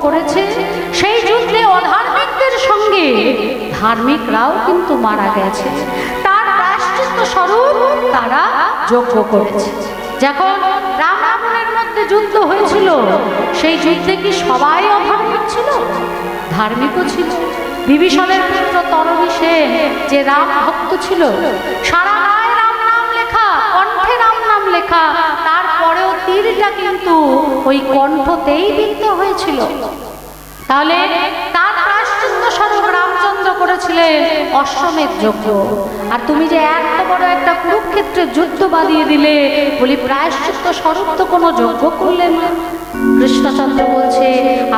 করেছে, সেই যুদ্ধে অধার্মিকদের সঙ্গে ধার্মিকরাও কিন্তু মারা গেছে। তার প্রায়শ্চিত্ত স্বরূপ তারা যজ্ঞ করেছে। যখন রাম রাবণের মধ্যে যুদ্ধ হয়েছিল, সেই যুদ্ধে কি সবাই অধার্মিক ছিল? ধার্মিকও ছিল। বিভীষণের পুত্র তরণীসেন যে রাম ভক্ত ছিল, সারা গায়ে রাম নাম লেখা, কণ্ঠে রাম নাম লেখা, তারপরেও তীরটা কিন্তু ওই কণ্ঠতেই বিদ্ধ হয়েছিল। তাহলে তার প্রায়শ্চিত্ত স্বরূপ রামচন্দ্র করেছিলেন অশ্বমেধ যজ্ঞ। আর তুমি যে এত বড় একটা কুরুক্ষেত্রের যুদ্ধ বাঁধিয়ে দিলে, বলি প্রায়শ্চিত্ত স্বরূপ তো কোনো যজ্ঞ করলেন না। কৃষ্ণচন্দ্র বলছে,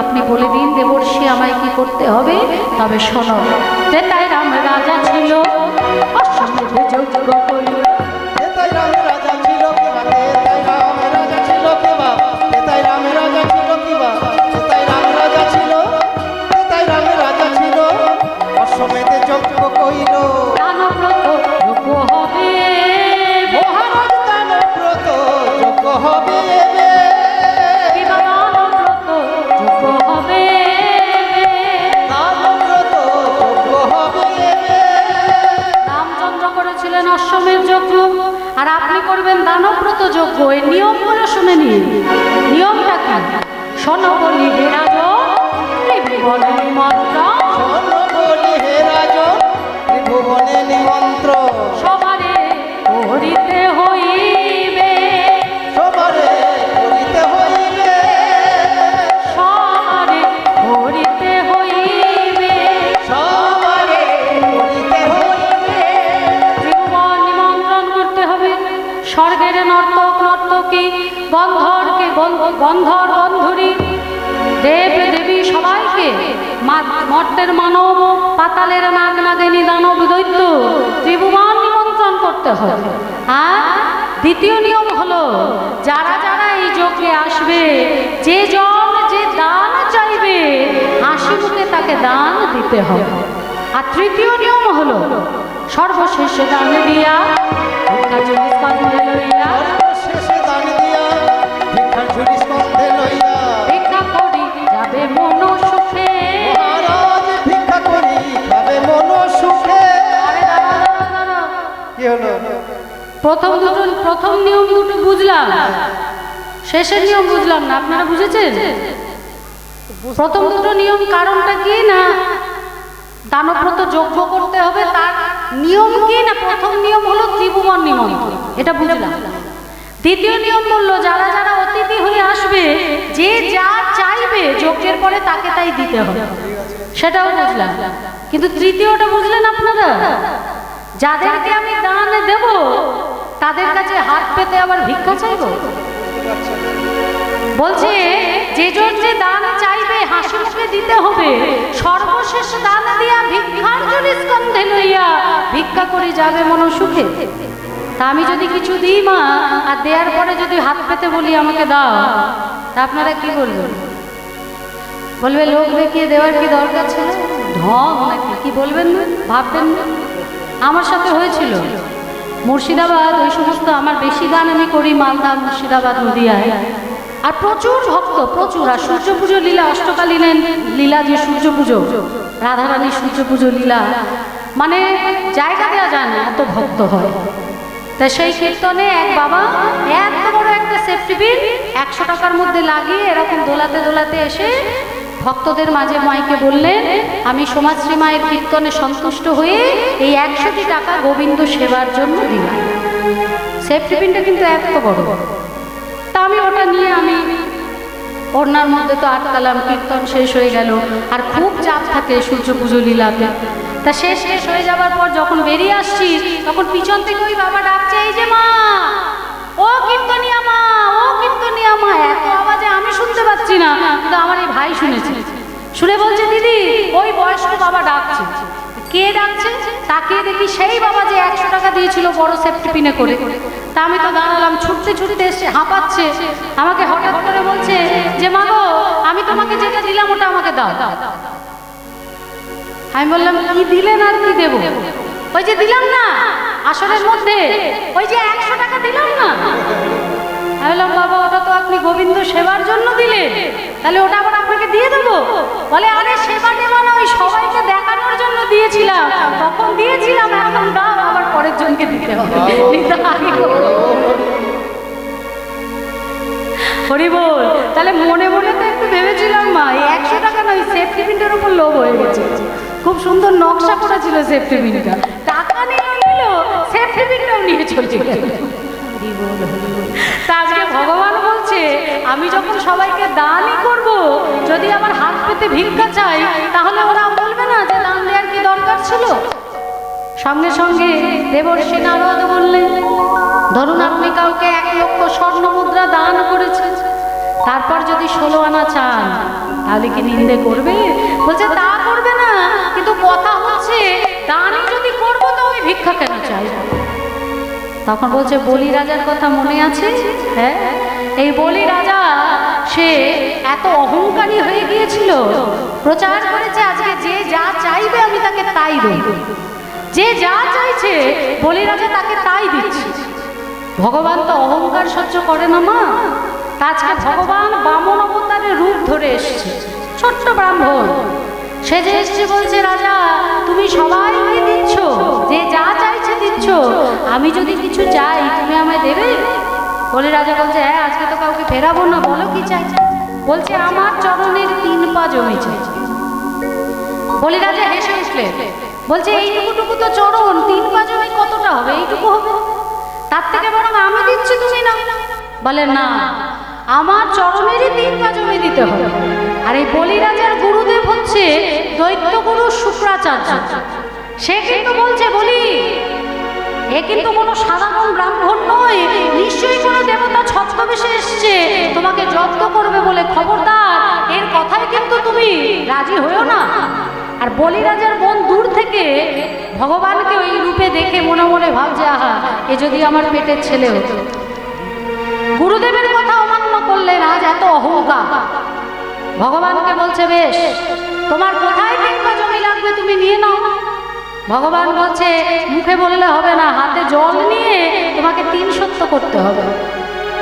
আপনি বলে দিন দেবর্ষি আমায় কি করতে হবে। তবে শোনো, তেতাই রাম রাজা ছিল, অশ্বমেধ যজ্ঞ করল। তেতাই রাম রাজা ছিল কি বা, তেতাই রাম রাজা ছিল কি বা, তেতাই রাম রাজা ছিল কি বা, তেতাই রাম রাজা ছিল, তেতাই রাম রাজা ছিল, অশ্বমেধে যজ্ঞ কইল। দানব্রত যজ্ঞ হবে, মহারাজ দানব্রত যজ্ঞ হবে এবে। দানব্রত যজ্ঞ হবে, দানব্রত যজ্ঞ হবে এবে। রামচন্দ্র করেছিলেন অশ্বমেধ যজ্ঞ, আর আপনি করবেন দানব্রত যজ্ঞ। এই নিয়মগুলো শুনে নিন। নিয়মটা কি? শোনো বলি হে রাজন, ত্রিভুবনে নিমন্ত্রণ, শোনো বলি হে রাজন, ত্রিভুবনে নিমন্ত্রণ। সবারে করিতে হইবে, সবারে করিতে হইবে, সবারে করিতে হইবে। সবারে করিতে হইবে। ত্রিভুবন নিমন্ত্রণ করতে হবে। স্বর্গের নর্তক নর্তকী, গন্ধর্বকে গন্ধর্ব গন্ধর্বী, দেব দেবী সবাইকে, মর্তের মানব, পাতালের নাগ নাগিনী, দানব দৈত্য, ত্রিভুবন নিমন্ত্রণ করতে হবে। আর দ্বিতীয় নিয়ম হলো, যারা যারা এই যজ্ঞে আসবে, যে জন যে দান চাইবে, হাসি মুখে তাকে দান দিতে হবে। আর তৃতীয় নিয়ম হলো, সর্বশেষে দান দিয়া ভিক্ষা ঝুলি স্কন্ধে লইয়া, সর্বশেষে দান দিয়া ভিক্ষার ঝুলি স্কন্ধে লইয়া, ভিক্ষা করি যাবে মন সুখে। মহারাজ ভিক্ষা করি খাবে মন সুখে। আরে দাঁড়াও, দাঁড়াও, দাঁড়াও। কি হলো? প্রথম নিয়ম দুটো বুঝলাম, শেষের নিয়ম বুঝলাম না। আপনারা বুঝেছেন? প্রথম দুটো নিয়ম কারণটা কি না, দানব্রত যজ্ঞ করতে হবে, তার নিয়ম কি না, প্রথম নিয়ম হলো ত্রিভুবন নিমন্ত্রণ, এটা বুঝলাম। দ্বিতীয় নিয়ম বললো, যারা যারা অতিথি হয়ে আসবে, যে যা চাইবে যজ্ঞের পরে তাকে তাই দিতে হবে, সেটাও বুঝলাম। কিন্তু তৃতীয়টা বুঝলেন আপনারা? যাদেরকে আমি দান দেব, তাদের কাছে হাত পেতে আবার ভিক্ষা চাইব? বলছে, যে জন যে দান চাইবে হাসি মুখে দিতে হবে। সর্বশেষ দান দিয়া ভিক্ষার ঝুলি স্কন্ধে লইয়া, ভিক্ষা করে যাবে মন সুখে। তা আমি যদি কিছু দিই মা, আর দেওয়ার পরে যদি হাত পেতে বলি আমাকে দাও, তা আপনারা কি বলবেন? বলবে লোক দেখিয়ে দেওয়ার কি দরকার ছিল, ঢং নাকি? কি বলবেন না, ভাববেন না? আমার সাথে হয়েছিল মুর্শিদাবাদ, ওই সমস্ত আমার বেশি গান আমি করি মালদা, মুর্শিদাবাদ, নদিয়ায়। আর প্রচুর ভক্ত, প্রচুর। আর সূর্য পুজো লীলা, অষ্টকালীন লীলা, যে সূর্য পুজো, রাধারানীর সূর্য পুজো লীলা, মানে জায়গা দেওয়া যায় না, এত ভক্ত হয়। তা সেই কীর্তনে এক বাবা এত বড় একটা সেফটি পিন 100 টাকার মধ্যে লাগিয়ে এরকম দোলাতে দোলাতে এসে ভক্তদের মাঝে মাইকে বললেন, আমি সমাজশ্রী মায়ের কীর্তনে সন্তুষ্ট হয়ে এই 100টি টাকা গোবিন্দ সেবার জন্য দিলাম। সেফটি পিনটা কিন্তু এত বড়। তা আমি ওটা নিয়ে আমি ওড়নার মধ্যে তো আটকালাম, কীর্তন শেষ হয়ে গেল। আর খুব চাপ থাকে সূর্য পুজো লীলাতে। তা শেষ হয়ে যাবার পর যখন বেরিয়ে আসছি, তখন পিছন থেকে ওই বাবা ডাকছে, এই যে মা, ও কীর্তনিয়া মা, ও কীর্তনিয়া মা। এত আওয়াজে আমি শুনতে পাচ্ছি না, কিন্তু আমার এই ভাই শুনেছে। শুনে বলছে, দিদি ওই বয়স্ক বাবা ডাকছে। কে ডাকছে? তাকে দেখি সেই বাবা যে 100 টাকা দিয়েছিল বড় সেফটি পিনে করে। তা আমি তো দাঁড়ালাম, ছুটতে ছুটতে এসে হাঁপাচ্ছে। আমাকে হঠাৎ করে বলছে যে, মা গো, আমি তোমাকে যেটা দিলাম ওটা আমাকে দাও। আমি বললাম, কি দিলেন আর কি দেবো? ওই যে দিলাম না আসরের মধ্যে, ওই যে 100 টাকা দিলাম না। আমি বললাম, বাবা ওটা তো আপনি গোবিন্দ সেবার জন্য দিলেন, তাহলে ওটা আবার আপনাকে দিয়ে দেবো? বলে আরে সেবা টেবা না, ওই সবাইকে দেখানোর জন্য দিয়েছিলাম, তখন দিয়েছিলাম, এখন দাও, আবার পরের জনকে দিতে হবে। হরি বল। তাহলে মনে মনে তো একটু ভেবেছিলাম মা, এই 100 টাকা নয়, সেফটি পিনটার উপর লোভ হয়ে গেছে। খুব সুন্দর নকশা করা ছিল সেফটি পিনটা, টাকা নিয়ে নিল, সেফটি পিনটাও নিয়ে চলে গেল। তা আজকে ভগবান বলছে আমি যখন সবাইকে দানই করব, যদি আমার হাত পেতে ভিক্ষা চাই, তাহলে ওরা বলবে না যে দান দেওয়ার কি দরকার ছিল? সঙ্গে সঙ্গে দেবর্ষি নারদ বললেন, ধরুন আপনি কাউকে 1 লক্ষ স্বর্ণ মুদ্রা দান করেছেন, তারপর যদি 16 আনা চান, তাহলে কি নিন্দে করবে? বলছে তা করবে না, কিন্তু কথা হচ্ছে দানই যদি করবো তো আমি ভিক্ষা কেন চাই? তখন বলছে বলি রাজার কথা মনে আছে? হ্যাঁ, এই বলি রাজা সে এত অহংকারী হয়ে গিয়েছিল, প্রচার করেছে আজকে যে যা চাইবে আমি তাকে তাই দেব, যে যা চাইছে বলি রাজা তাকে তাই দিচ্ছে। ভগবান তো অহংকার সহ্য করে না মা। আজকে ভগবান বামন অবতারের রূপ ধরে এসছে, ছোট্ট ব্রাহ্মণ সেজে এসছে, বলছে রাজা তুমি সবাইকে দিচ্ছ, যে যা চাইছে দিচ্ছ, আমি যদি কিছু চাই তুমি আমায় দেবে? বলে রাজা বলছে হ্যাঁ, আজকে তো কাউকে ফেরাবো না, বলো কি চাই? বলছে আমার চরণের 3 পা জমি চাই। বলে রাজা হেসে উঠলে, বলছে এইটুকুটুকু তো চরণ, 3 পা জমি কতটা হবে? এইটুকু হবে, তার থেকে বরং আমি দিচ্ছি, তুমি না। বলে না, আমার চরণেরই 3 পা জমি দিতে হবে। আর এই বলি রাজার গুরুদেব হচ্ছে দৈত্যগুরু শুক্রাচার্য। সে কিন্তু বলছে বলি এ কিন্তু কোনো সাধারণ ব্রাহ্মণ নয়, নিশ্চয়ই কোনো দেবতা ছদ্মবেশে এসছে তোমাকে জব্দ করবে বলে, খবরদার এর কথায় কিন্তু তুমি রাজি হয়েও না। আর বলি রাজার বোন দূর থেকে ভগবানকে ওই রূপে দেখে মনে মনে ভাবছে আহা, এ যদি আমার পেটের ছেলে হতো। গুরুদেবের কথা অমান্য করলেন, আজ এত অহংকার। ভগবানকে বলছে বেশ, তোমার কোথায় 3 পা জমি লাগবে তুমি নিয়ে নাও। ভগবান বলছে মুখে বললে হবে না, হাতে জল নিয়ে তোমাকে 3 সত্য করতে হবে।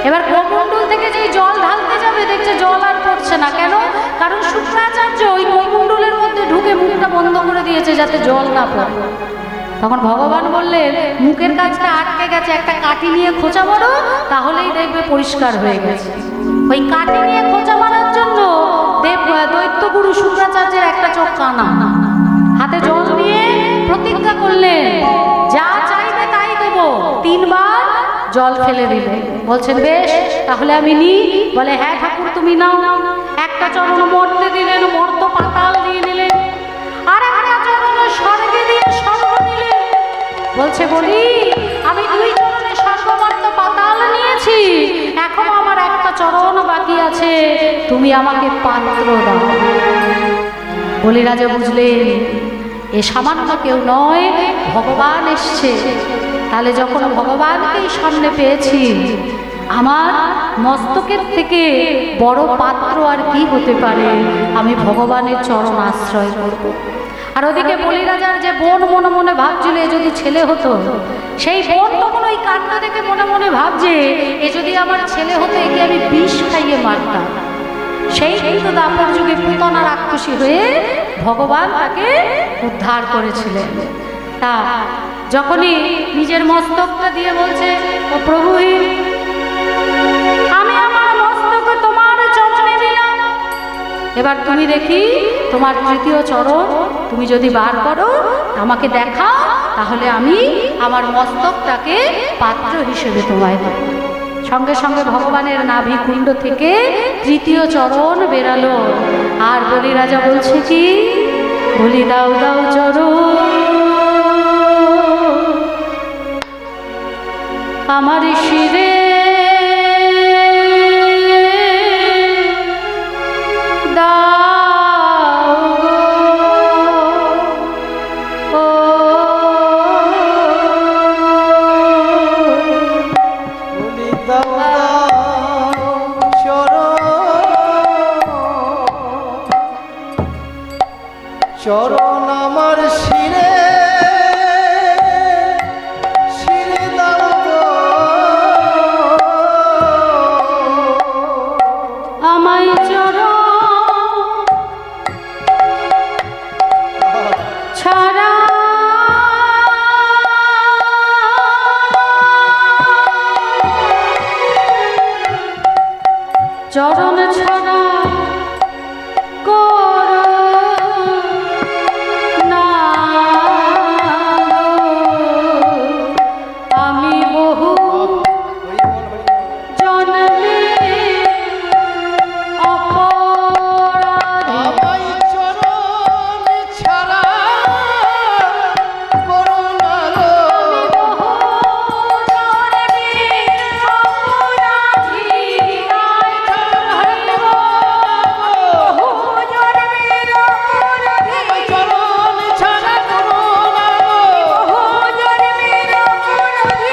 এবার কমণ্ডল থেকে যেই জল ঢালতে যাবে, দেখছে জল আর পড়ছে না। কেন? কারণ শুক্রাচার্য ওই কমণ্ডলের মধ্যে ঢুকে মুখটা বন্ধ করে দিয়েছে যাতে জল না পড়ে। তখন ভগবান বললেন মুখের কাজটা আটকে গেছে, একটা কাঠি নিয়ে খোঁচা মারো, তাহলেই দেখবে পরিষ্কার হয়ে গেছে। ওই কাঠি নিয়ে খোঁচা মারার জন্য দৈত্যগুরু শুক্রাচার্যের একটা চোখ কানা, হাতে জল নিয়ে প্রতিজ্ঞা করলেন যা চাইবে তাই দেব। 3 বার জল ফেলে দিলে, বলছেন বেশ তাহলে আমি নিই। বলে হ্যাঁ ঠাকুর তুমি নাও। একটা চরণ মর্তে দিলেন, মর্ত পাতাল দিয়ে নিলেন, আর একটা চরণ স্বর্গে দিয়ে স্বর্গ নিলেন। বলছে বলি আমি 2 চরণে স্বর্গমর্ত পাতাল নিয়েছি, এখনো আমার একটা চরণ বাকি আছে, তুমি আমাকে পাত্র দাও। বলি রাজা বুঝলেন এ সামান্য কেউ নয়, ভগবান এসছে। তাহলে যখন ভগবানকেই সামনে পেয়েছি, আমার মস্তকের থেকে বড় পাত্র আর কি হতে পারে? আমি ভগবানের চরণ আশ্রয় করব। আর ওদিকে বলি রাজার যে বোন মনে মনে ভাবছিল এ যদি ছেলে হতো, সেই বোন তখন ওই কাণ্ড দেখে মনে মনে ভাবছে এ যদি আমার ছেলে হতো, একে আমি বিষ খাইয়ে মারতাম। সেই কিন্তু দাপর যুগে পুতনা রাক্ষসী হয়ে ভগবান তাকে উদ্ধার করেছিলেন। তা যখনই নিজের মস্তকটা দিয়ে বলছে ও প্রভু আমি আমার মস্তক তোমার চরণে দিলাম, এবার তুমি দেখি তোমার 3য় চরণ তুমি যদি বার করো আমাকে দেখাও, তাহলে আমি আমার মস্তকটাকে পাত্র হিসেবে তোমায় দেব। সঙ্গে সঙ্গে ভগবানের নাভি কুণ্ড থেকে 3য় চরণ বেরালো। আর বলি রাজা বলছে কি, বলি দাও দাও চরণ আমার শিরে, চরণ আমার শিরে শিরে দাও গো, আমায় চরণ ভৎসনা করো না আমি বহু জন্মে অপরাধী আমায় চরণ ছাড়া করো না গো। আমায় চরণ ছাড়া করো না গো।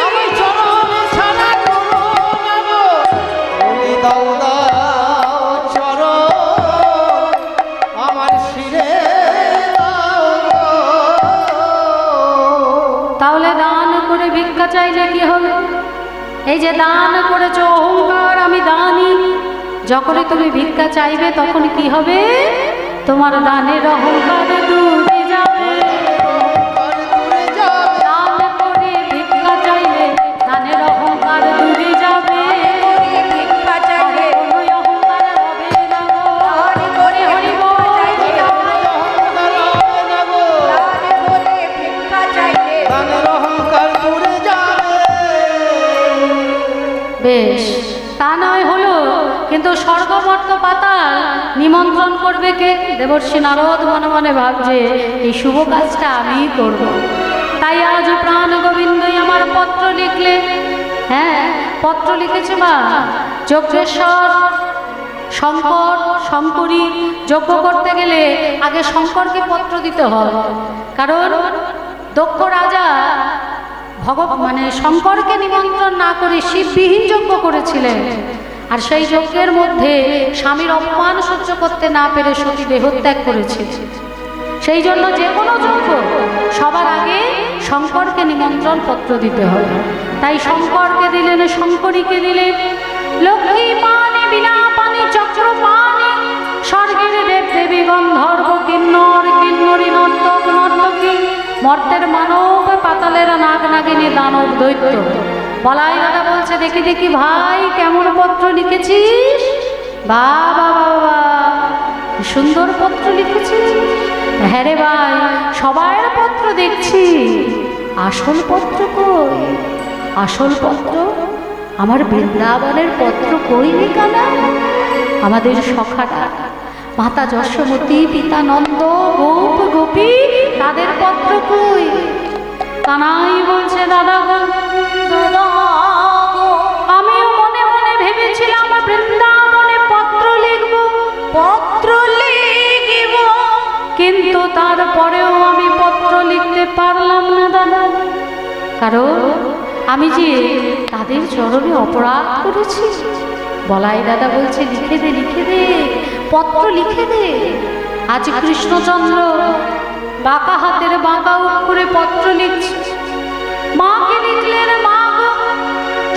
আমায় চরণ ছাড়া করো না গো। বলি দাও দাও চরণ আমার শিরে দাও গো। তাহলে দান করে ভিক্ষা চাইলে কি হবে? এই যে দান করেছো অহংকার আমি দানি, যখনই তুমি ভিক্ষা চাইবে তখন কি হবে? তোমার দানের অহংকার দূরে যাবে। অহংকার দূরে যাবে। দান করে ভিক্ষা চাইলে দানের অহংকার দূরে যাবে। আর কোনো অহংকার হবে না গো। হরি হরি বল। অহংকার হবে না গো। দানের অহংকার দূরে যাবে। বেশ, তা নয় হলো, কিন্তু স্বর্গমর্ত পাতাল নিমন্ত্রণ করবে কে? দেবর্ষি নারদ মনে মনে ভাবছে এই শুভ কাজটা আমিই করব। তাই আজ প্রাণ গোবিন্দই আমার পত্র লিখলে। হ্যাঁ, পত্র লিখেছে মা। যজ্ঞেশ্বর শঙ্কর শঙ্করী যজ্ঞ করতে গেলে আগে শঙ্করকে পত্র দিতে হয়, কারণ দক্ষ রাজা মানে শঙ্করকে নিমন্ত্রণ না করে শিববিহীন যজ্ঞ করেছিলেন। আর সেই যজ্ঞের মধ্যে স্বামীর অপমান সহ্য করতে না পেরে সতী দেহত্যাগ করেছে। সেই জন্য যে কোনো যজ্ঞ সবার আগে শঙ্করকে নিমন্ত্রণ পত্র দিতে হবে। তাই শঙ্করকে দিলেন, শঙ্করীকে দিলেন। লক্ষ্মী পানি বিনা পানি চক্র পানি, স্বর্গের দেব দেবী গন্ধর্ব কিন্নর কিন্নরী নর্তক নর্তকী, মর্তের মানব পাতালের নাগ নাগিনী দানব দৈত্য। বলাই দাদা বলছে দেখি দেখি ভাই কেমন পত্র লিখেছিস? বাবা বাবা কি সুন্দর পত্র লিখেছিস। হ্যাঁ রে ভাই, সবার পত্র দেখছি, আসল পত্র কই? আসল পত্র আমার বৃন্দাবনের পত্র কই লিখানা? আমাদের সখারা মাতা যশোমতী পিতা নন্দ গোপ গোপী তাদের পত্র কই? কানাই বলছে দাদা গো, দাদা গো, আমিও মনে মনে ভেবেছিলাম বৃন্দাবনে পত্র লিখব, কিন্তু তারপরেও আমি পত্র লিখতে পারলাম না দাদা, কারণ আমি যে তাদের চরণে অপরাধ করেছি। বলাই দাদা বলছে লিখে দে লিখে দে, পত্র লিখে দে। আজ কৃষ্ণচন্দ্র বাঁকা হাতের বাঁকা করে পত্র লিখছে। মাকে লিখলেন, মা গো,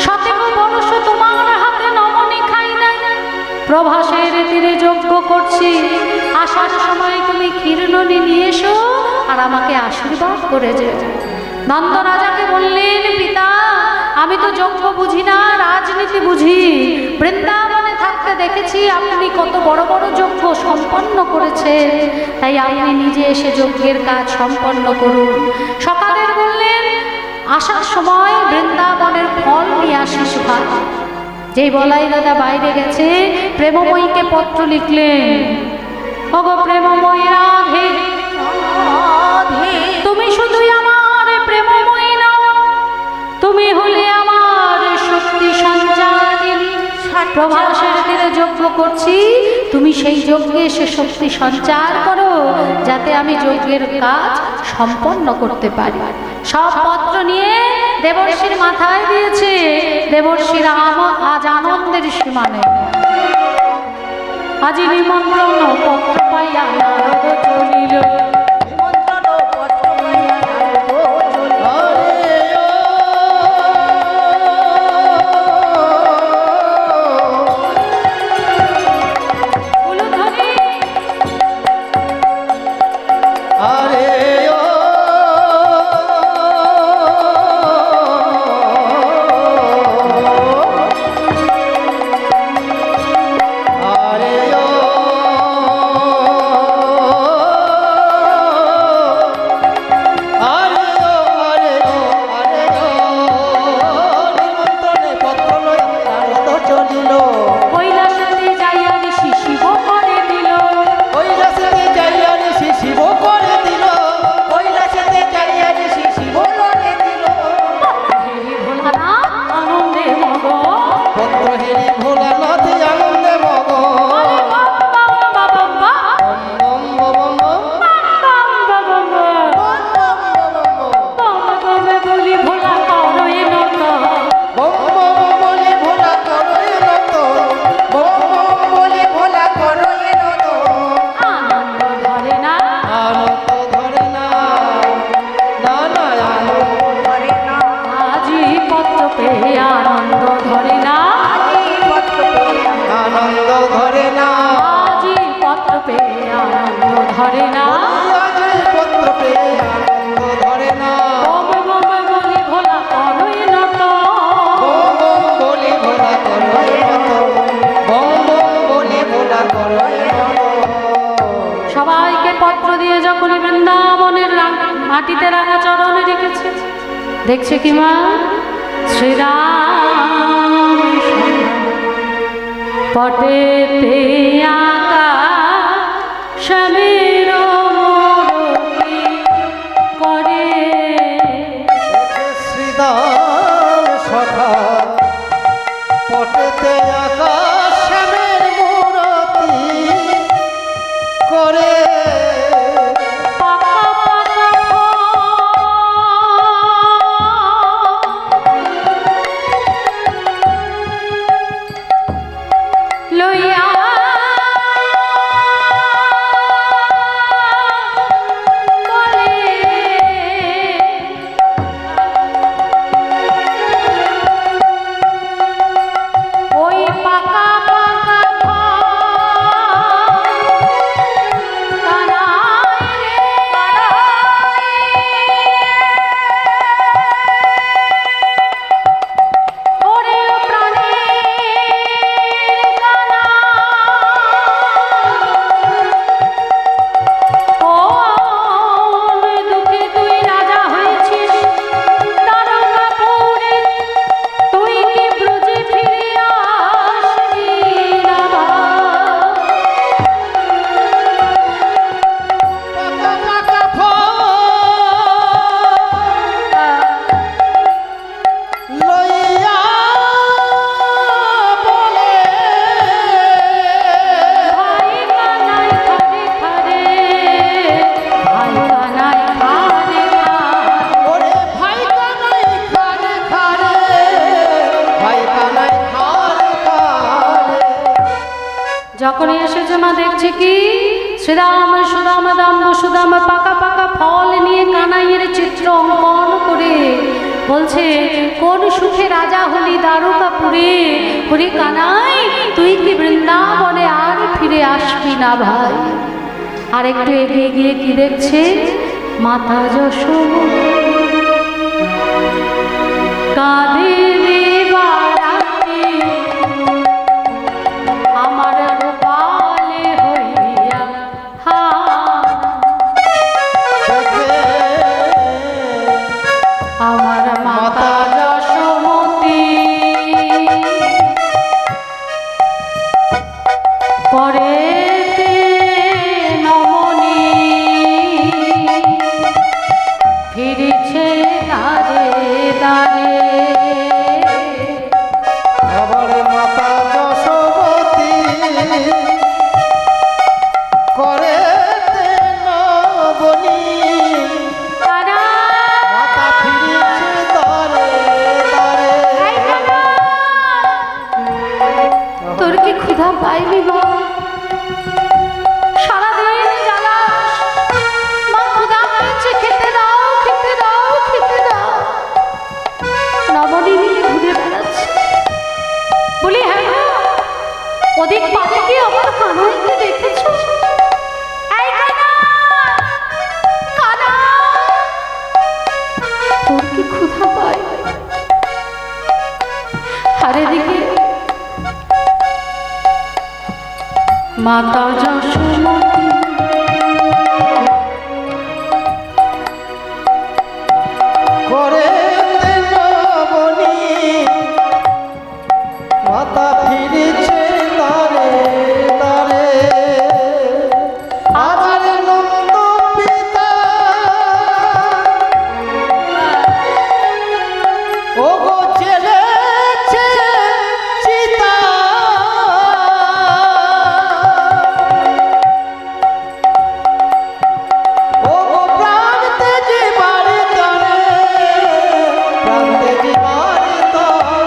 সতেব বর্ষ তোমার হাতে নমনি খাই নাই, প্রভাসের তীরে যজ্ঞ করছি, আসার সময় তুমি ক্ষীরননি নিয়ে এসো আর আমাকে আশীর্বাদ করে যেও। নন্দ রাজাকে বললেন, পিতা আমি তো যজ্ঞ বুঝি না, রাজনীতি বুঝি। বৃন্দাবনে থাকতে দেখেছি আপনি কত বড় বড় যজ্ঞ সম্পন্ন করেছেন, তাই আপনি নিজে এসে যজ্ঞের কাজ সম্পন্ন করুন। সকালের বললেন, আসার সময় বৃন্দাবনের ফল নিয়ে আসিস ভাই। যেই বলাই দাদা বাইরে গেছে, প্রেমময়ীকে পত্র লিখলেন, ওগো প্রেমময়ী রাধে, তুমি শুধুই আমার প্রেমময়ী নও, তুমি হলে আমার শক্তি সঞ্চারিণী। প্রভাসের তীরে যজ্ঞ করছি, তুমি সেই যজ্ঞে এসে শক্তি সঞ্চার করো, যাতে আমি যজ্ঞের কাজ সম্পন্ন করতে পারি। সব পত্র নিয়ে দেবর্ষির মাথায় দিয়েছে। দেবর্ষির আজ আনন্দের সীমা নেই। আজি নিমন্ত্রণ পত্র পাইয়া নারদ চলিল, আরে মাটিতে রাখা চরণে রেখেছে। দেখছে কি মা, শ্রীরাম পটেতে আঁকা স্বামীর মূরতি করে। শ্রীদাম সখা পটেতে আঁকা শ্যামের মূরতি করে। যখনই এসেছে মা দেখছে কি শ্রীরাম সুদাম দাম সুদাম পাকা পাকা ফল নিয়ে কানাইয়ের চিত্র অঙ্কন করে বলছে, কোন সুখে রাজা হলি দ্বারকাপুরে, হরি কানাই তুই কি বৃন্দাবনে আর ফিরে আসবি না ভাই। আর একটু এগিয়ে গিয়ে কি দেখছে, মাতা যশোমতী কাঁদে ওদিক পাশে কি আমার কানাইকে দেখেছো? এই কানা, তোর কি ক্ষুধা পায়? আর এদিকে মাতা যশোমতী করে বনি মাতা ফিরেছে তারে তারে। আমার নন্দ পিতা ও গো জেলেছে চিতা, ও গো প্রাণ তেজি বাড়ি তরে, প্রাণ তেজি বাড়ি তরে।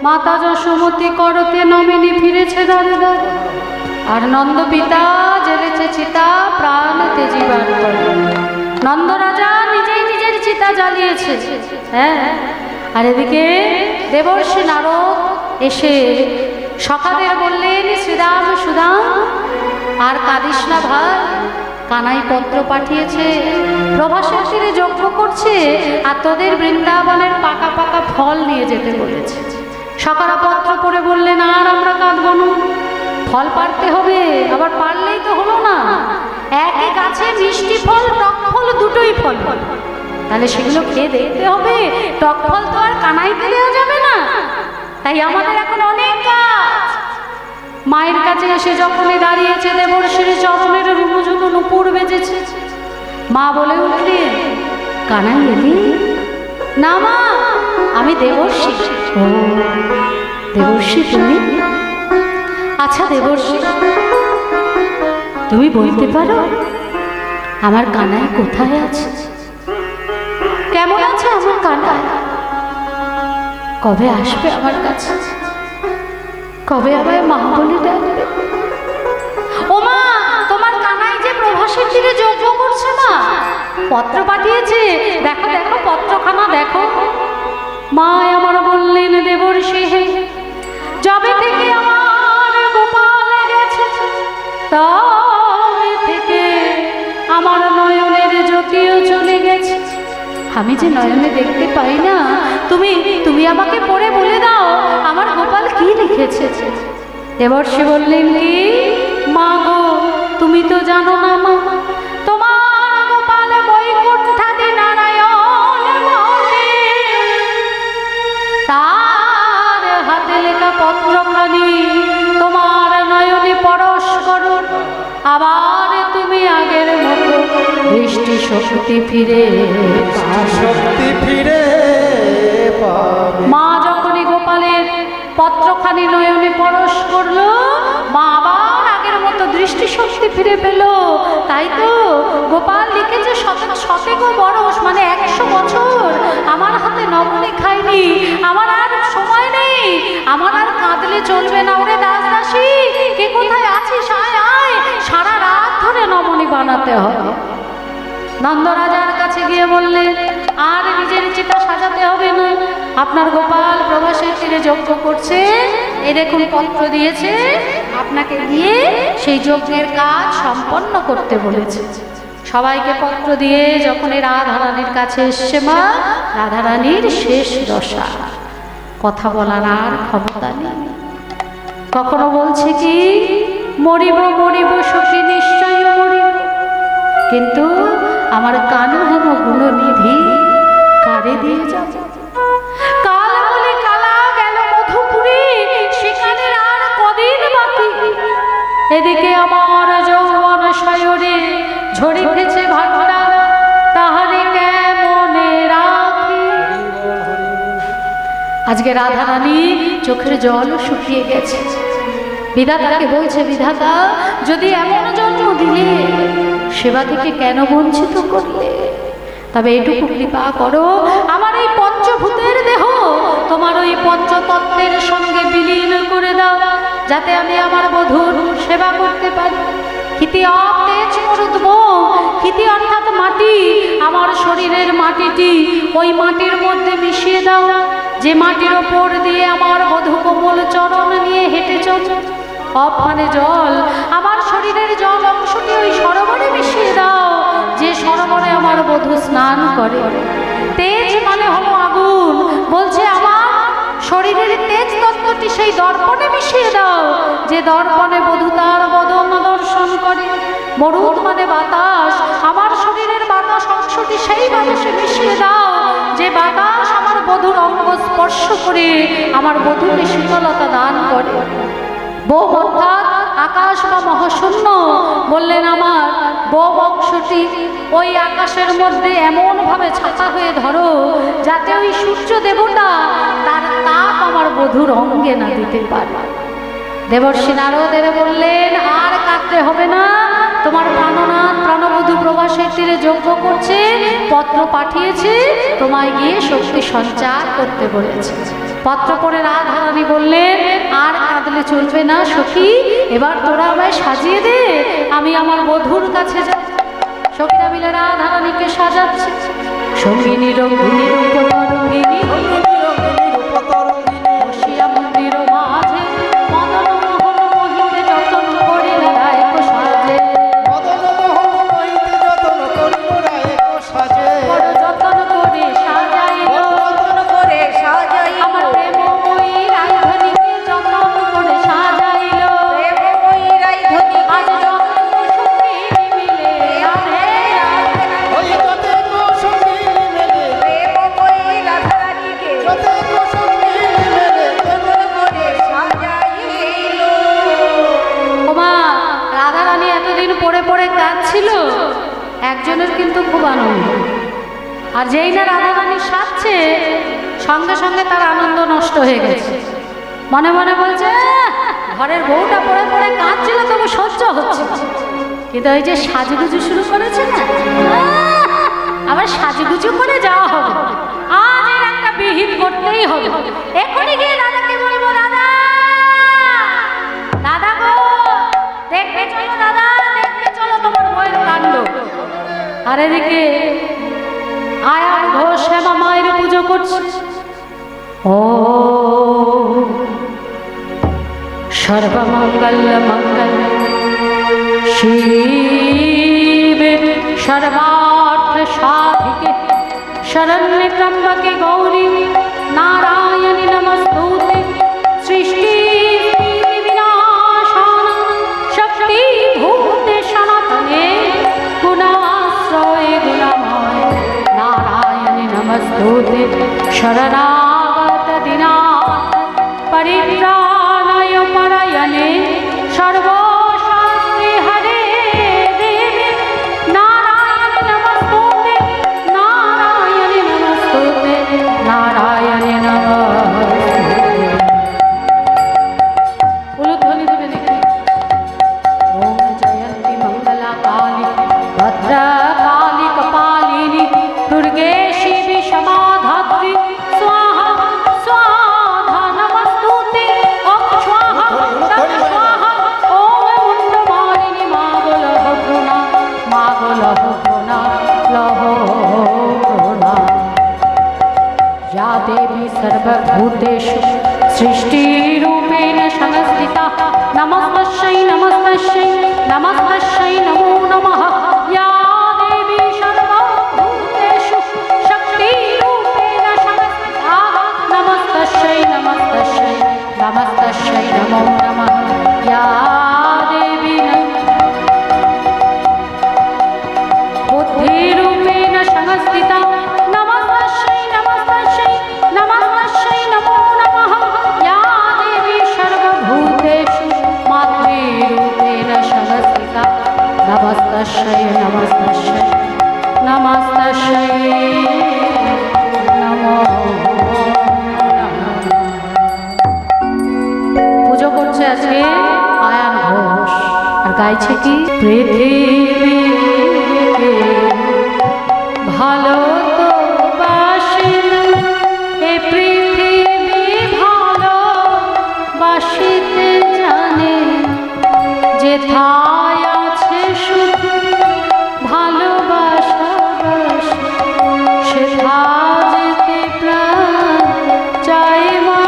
মাতা যশোমতী করতে নমিনী ফিরেছে দাঁড়ে দাঁড়ে, আর নন্দ পিতা জ্বেলেছে চিতা প্রাণ তেজিবার তরে। নন্দ রাজা নিজেই নিজের চিতা জ্বালিয়েছে। হ্যাঁ, আর এদিকে দেবর্ষি নারদ এসে সখাদের বললেন, শ্রীরাম সুদাম আর কাঁদিস না ভাই, কানাই পত্র পাঠিয়েছে, প্রভাসের তীরে যজ্ঞ করছে আর তোদের বৃন্দাবনের পাকা পাকা ফল নিয়ে যেতে বলেছে। সখারা পত্র পড়ে বললেন, আর আমরা কাঁদব না, ফল পাড়তে হবে, আবার পারলেই তো হলো না, একই গাছে মিষ্টি ফল টক ফল দুটোই ফল, তাহলে সেগুলো খেয়ে দেখতে হবে। টক ফল তো আর কানাইতে দেওয়া যাবে না, তাই আমাদের এখন অনেক কাজ। মায়ের কাছে এসে যখনই দাঁড়িয়েছে, দেবর্ষীর চরণের রুমঝুমু নুপুর বেজেছে। মা বলে উঠলেন, কানাই এলি? না মা, আমি দেবর্ষী। ও দেবর্ষী তুমি? আচ্ছা দেবর্ষী, তুমি বলতে পারো আমার কানাই কোথায় আছে? কেমন আছে আমার কানাই? কবে আসবে আমার কাছে? কবে আবার মা বলে ডাকবে? ও মা, তোমার কানাই যে প্রভাসের তীরে যজ্ঞ করছে মা, পত্র পাঠিয়েছে, দেখো দেখো পত্রখানা দেখো। মা আমার বললেন, দেবর্ষি হে, যবে থেকে আমার গোপাল গেছে তবে থেকে আমার নয়নের জ্যোতিও চলে গেছে। আমি যে নয়নে দেখতে পাই না, তুমি আমাকে পড়ে বলে দাও আমার গোপাল কি লিখেছে। দেবর্ষি বললেন, কি মা গো, তুমি তো জানো না মা, তোমার গোপাল বৈকুণ্ঠাদি নারায়ণ বটে। তার হাতে লেখা পত্রখানি তোমার নয়নে পরশ করো, আবার তুমি আগের মতো দৃষ্টি শক্তি ফিরে পাবে। মা যখনই গোপালের পত্রখানি নয়নে পরশ করলো, মা আবার আগের মতো দৃষ্টি শক্তি ফিরে পেল। তাই তো গোপাল লিখেছে শতেক বরস, মানে 100 বছর আমার হাতে নবনী খাইনি, আমার আর সময় নেই, আমার আর কাঁদলে চলবে না। ওরে দাস দাসী, কে কোথায় আছিস, আয় আয়, সারা রাত ধরে নবনী বানাতে হবে। নন্দরাজার কাছে গিয়ে বললেন, আর নিজের চিতা সাজাতে হবে না, আপনার গোপাল প্রভাসের তীরে যজ্ঞ করছে, এই দেখুন পত্র দিয়েছে, আপনাকে গিয়ে সেই যজ্ঞের কাজ সম্পন্ন করতে বলেছে। সবাইকে পত্র দিয়ে যখন এই রাধারানীর কাছে এসছে মা, রাধারানীর শেষ দশা, কথা বলার আর ক্ষমতা নেই। কখনো বলছে কি, মরিব মরিব সখী নিশ্চয় মরিব, কিন্তু আমার কানু হেন গুণনিধি কারে দিয়ে যাব? কাল বলে কালা গেল মধুপুরে, সেখানে আর কদিন বাকি। এদিকে আমার যৌবন শয়রে ঝরিতেছে ভাগরা, তাহারে কেমনে রাখি। আজকে রাধারানী চোখের জল শুকিয়ে গেছে, বিধাতাকে বলছে, বিধাতা যদি এমন জন্ম দিলে, সেবা থেকে কেন বঞ্চিত করলে? তবে এটুকু কৃপা করো, আমার এই পঞ্চভূতের দেহ তোমার ওই পঞ্চতত্ত্বের সঙ্গে বিলীন করে দাও, যাতে আমি আমার বধূর সেবা করতে পারি। ক্ষিতি অতেজ মরুদ্ম, ক্ষিতি অর্থাৎ মাটি, আমার শরীরের মাটিটি ওই মাটির মধ্যে মিশিয়ে দাও, যে মাটির ওপর দিয়ে আমার বধূ কোমল চরণ নিয়ে হেঁটে চল। অফানে জল, আমার শরীরের জল অংশটি ওই সরোবরে মিশিয়ে দাও, যে সরোবরে আমার বধূ স্নান করে। তেজ মানে হলো আগুন, বলছে আমার শরীরের তেজ তত্ত্বটি সেই দর্পণে মিশিয়ে দাও, যে দর্পণে বধূ তার বদন দর্শন করে। মরুদ মানে বাতাস, আমার শরীরের বাতাস অংশটি সেই বাতাসে মিশিয়ে দাও, যে বাতাস আমার বধূর অঙ্গ স্পর্শ করে আমার বধূকে শীতলতা দান করে। বৌ অর্থাৎ আকাশ বা মহাশূন্য, বললেন আমার বৌ অংশটি ওই আকাশের মধ্যে এমনভাবে ছাতা হয়ে ধরো, যাতে ওই সূর্য দেবতা তার তাপ আমার বধূর অঙ্গে না দিতে পারে। দেবর্ষি নারদের বললেন, আর কাঁদতে হবে না, তোমার প্রাণনাথ প্রাণবধূ প্রভাসের তীরে যজ্ঞ করছে, পত্র পাঠিয়েছে, তোমায় গিয়ে শক্তি সঞ্চার করতে বলেছে। পত্র পড়ে রাধারানী বললেন, আর কাঁদলে চলবে না সখী, এবার তোরা আমায় সাজিয়ে দে, আমি আমার বধূর কাছে যাই। সখীরা মিলে রাধারানীকে সাজাচ্ছে। সঙ্গিনী রঙ্গিনী রূপতরঙ্গিনী বসিয়া মন্দির মাঝে, মদন মোহন মোহিতে যতন করিল রায়ক সাজে, বড় যতন করে সাজাইল, আমার প্রেমময়ী রাধারানীকে যতন করে সাজাইল, যাচ্ছিল একজনের কিন্তু খুব আনন্দ, আর যেই না রাধারানী সাজছে সঙ্গে সঙ্গে তার আনন্দ নষ্ট হয়ে গেছে। মনে মনে বলছে ঘরের বউটা পড়ে পড়ে কাঁদছিল তবু সহ্য হচ্ছে, কিন্তু ওই যে সাজুগুজু শুরু করেছে না, আবার সাজুগুজু করে যাওয়া হবে, আজ এর একটা বিহিত করতেই হবে। এখনই গিয়ে দাদাকে বলবো, দাদা দাদা গো দেখবে চলো, দাদা দেখবে চলো তোমার বউয়ের কাণ্ড। আর এদিকে আয়ার ঘোষ শ্যামা মায়ের পুজো করছে। ও সর্বমঙ্গল মঙ্গল শিবে সর্বার্থ সাধিকে শরণ্যে ত্র্যম্বকে গৌরী নারায়ণী নমস্তুতে। সৃষ্টি বিনাশান শক্তি ভূতে সনাতনে গুণাশ্রয়ে গুণময় নারায়ণী নমস্তুতে। শরণাগত দীনাথ পরিত্রাণায় পরায়ণে সর্বশাস্ত্রে হরে দেবে নারায়ণী নমস্তুতে নারায়ণী নমস্তুতে নারায়ণী নমস্তুতে। উলুধ্বনি দেবে দেখি। ওম জয়ন্তী মঙ্গলা কালী ভদ্রা কালী কপালিনী দুর্গে শিবী সমাধাত্রী স্বাহা স্বাহা নমস্তুতে। ওম স্বাহা তৎ স্বাহা। ওম মুন্ডমালিনী মা গো লহ প্রণা মা গো লহ প্রণা লহ প্রণা। या देवी सर्वभूतेषु सृष्टिरूपेण संस्थिता नमस्तस्यै नमस्तस्यै नमस्तस्यै नमो नमः। या देवी सर्वभूतेषु शक्तिरूपेण संस्थिता नमस्तस्यै नमस्तस्यै नमस्तस्यै नमो नमः। या देवी बुद्धिरूपेण संस्थिता नमस्तस्यै नमस्तस्यै नमस्तस्यै नमो नमः। या देवी सर्वभूतेषु मातृरूपेण संस्थिता नमस्तस्यै नमस्तस्यै नमस्तस्यै नमो नमः। পুজো করছে আজকে আয়ান ঘোষ, আর গাইছে কি পৃথিবীকে ভালো তো বাসে এ পৃথিবী ভালো বাসিতে জানে যেথায় আছে সুখ ভালোবাসা বাসে সেথা যেতে প্রাণ চাই মা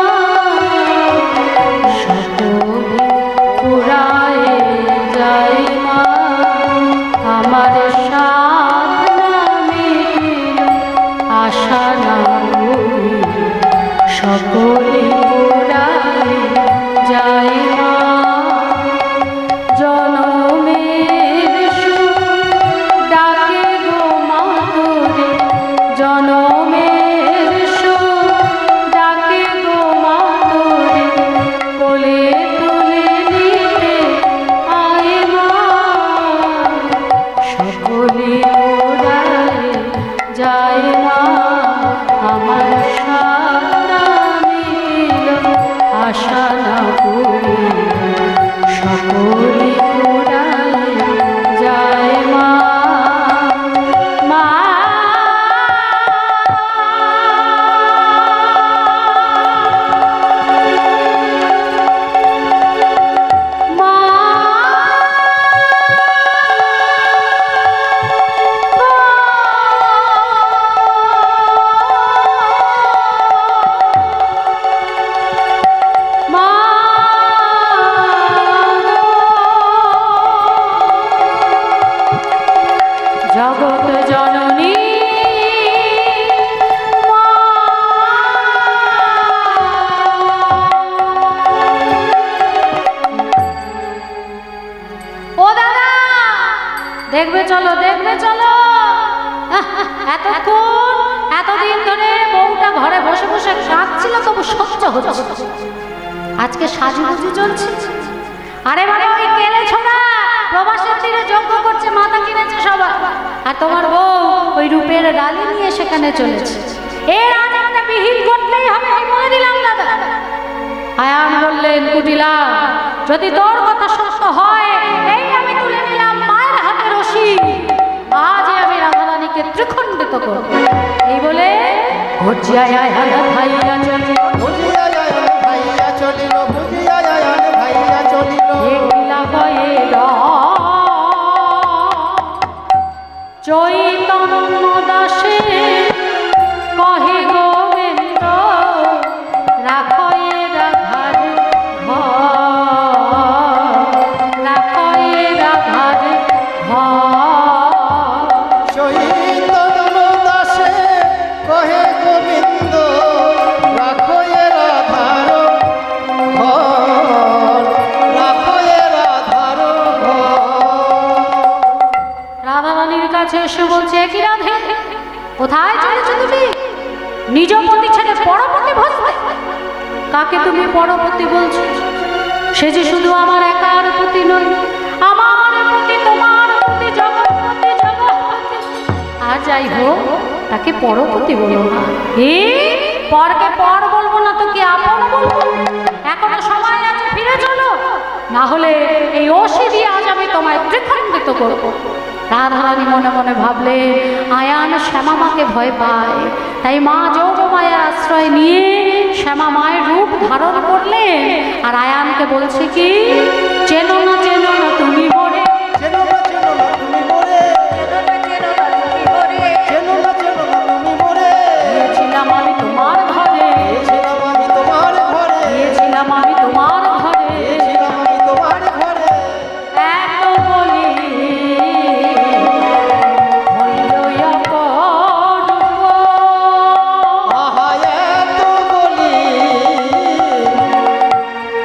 সকলে পুরায় যায় মা আমার সাধনা মিটিল আশা না ভুলি সকলে পুরায় যায় মা জনমের সুখ ডাকে গো মা তোরে জনমের সুখ ডাকে গো মা তোরে কোলে তুলে নিতে আয় মা সকলে ওড়ায় যায় মা আমার সাধনা মিটিল আশা না পুরিল সকলে ওড়ায় যায় মা মা মা মা জগৎ জননী ও দাদা দেখবে চলো দেখবে চলো। এতক্ষণ এতদিন ধরে বউটা ঘরে বসে বসে কাঁদছিল তবু সহ্য হচ্ছে, আজকে সাজুগুজু চলছে। আরে বাবা ওই কেলে ছোড়া প্রবাসের তীরে যজ্ঞ করছে মাথা আর তোমার বউ ওই রূপের ডালি নিয়ে সেখানে চলেছে। এর আগে একটা বিহিত করতেই হবে, আমি বলে দিলাম দাদা। আয়ান বললেন, কুটিলা, যদি তোর কথা সত্য হয়, এই আমি তুলে নিলাম মায়ের হাতে রশি, আজ আমি রাধারানীকে ত্রিখণ্ডিত করব। এই বলে ভজিয়া আয়ান ভাইয়া চলিল, বুঝিয়া আয়ান ভাইয়া চলিল, বুঝিয়া আয়ান ভাইয়া চলিল। একলা গয়ে চৈতন্য দাসে কহে গোবিন্দ, রাখয়ে রাধার ঘর, রাখয়ে রাধার ঘর। চৈতন্য দাসে কহে গোবিন্দ, রাখো এ রাধার ঘর, রাখো এ রাধার ঘর। রাধারানীর কাছে এসে বলছে, কি রাধে, কোথায় চলেছো তুমি? নিজ পতি ছেড়ে পরপতি ভজবে? কাকে তুমি পরপতি বলছো? সে যে শুধু আমার একার প্রতি নয়, আমার প্রতি, তোমার প্রতি, জগৎপতি, জগৎপতি। আর যাই হোক, তাকে পরপতি বলো না। পরকে পর বলবো না তো কি আপন বলবো? এখনো সময় আছে, ফিরে চলো, না হলে এই ওষি দিয়ে আজ আমি তোমায় ত্রিখণ্ডিত করবো। রাধারানী মনে মনে ভাবলে, আয়ান শ্যামা মাকে ভয় পায়, তাই মা যোগমায়ার আশ্রয় নিয়ে শ্যামা মায়ের রূপ ধারণ করলেন। আর আয়ানকে বলছে কি, চেনো না চেনো না তুমি মোরে, চেনো না চেনো না তুমি মোরে, চেনো না চেনো না তুমি মোরে, চেনো না চেনো না তুমি মোরে। গিয়েছিলাম আমি তোমার ঘরে, গিয়েছিলাম আমি তোমার ঘরে, গিয়েছিলাম আমি তোমার ঘরে, গিয়েছিলাম আমি তোমার ঘরে। এত বলি হইল অপরূপ। আহা এত বলি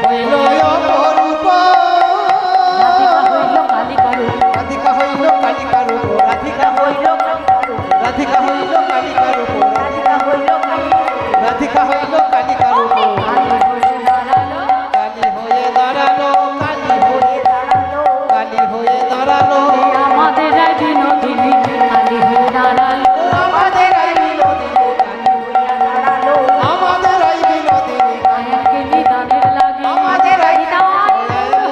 হইল অপরূপ। রাধিকা হইল কালিকা রূপ, রাধিকা হইল কালিকা রূপ, রাধিকা হইল কালিকা রূপ, কালী হয়ে দাঁড়ালো, কালী হয়ে দাঁড়ালো, কালী হয়ে দাঁড়ালো। আমাদের আই বিনোদিনী কালী হয়ে দাঁড়ালো। আমাদের আই বিনোদিনী কালী হয়ে দাঁড়ালো, আমাদের আই বিনোদিনী কালী, আয়ানকে নিদানের লাগে, আমাদের আই নিদান